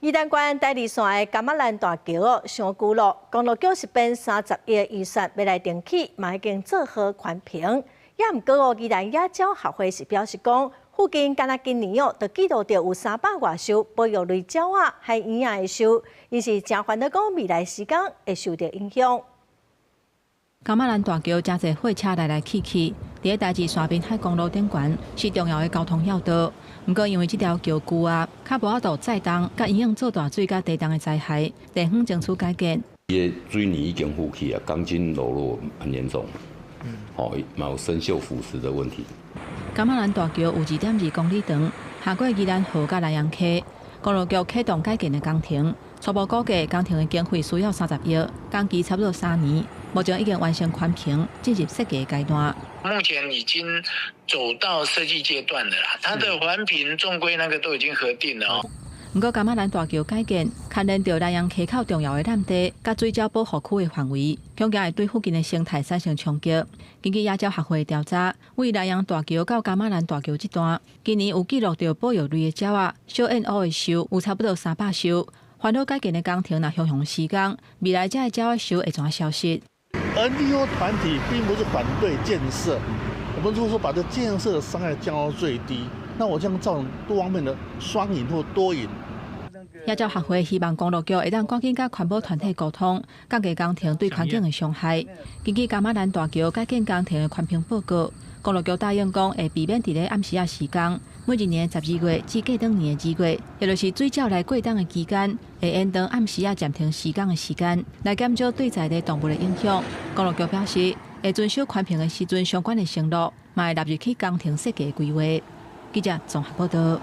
宜兰县第二线的柑仔兰大桥上旧路，公路局是编30亿的预算要来重启，嘛已经做好环评。也毋过宜兰野鸟学会是表示讲，附近敢若今年就记录到有300外艘保育类鸟仔海鸳鸯的收，伊是真烦恼讲未来时间会受到影响。柑仔兰大桥真侪货车来来去去，伫个台二线滨海公路顶悬是重要的交通要道。不过因为这条桥旧啊，较无法度载重，甲影响做大水甲地动的灾害，地方争取改建。伊个水泥已经浮起啊，钢筋裸露很严重，嘛有生锈腐蚀的问题。柑仔兰大桥有2.2公里长，下过宜兰河甲南洋溪，公路局启动改建的工程，初步估计工程的经费需要30亿，工期差不多3年。目前已经完成环评，进入设计的阶段。目前已经走到设计阶段了啦，它的环评、中规那个都已经核定了哦。不过，柑仔兰大桥改建牵连到南洋溪口重要的烂地，甲水鸟保护区的范围，恐惊会对附近的生态产生冲击。根据野鸟学会调查，为南洋大桥到柑仔兰大桥这段，今年有记录到保育类的鸟仔小燕鸥的收有差不多300艘。烦恼改建的工程若向向施工，未来这个鸟仔收会怎消失？ NGO 团体并不是反对建设，我们如果说把这建设的伤害降到最低，那我将造成多方面的双赢或多赢。野鸟学会希望公路局会当赶紧甲环保团体沟通，降低工程对环境的伤害。根据柑仔兰大桥改建工程的环评报告，公路局答应讲会避免伫咧暗时啊施工，每一年12月至过当年的2月，也就是水鸟来过冬的期间，会延长暗时啊暂停施工的时间，来减少对在地动物的影响。公路局表示，会遵守环评的时阵相关的承诺，嘛会纳入去工程设计规划。记者综合报道。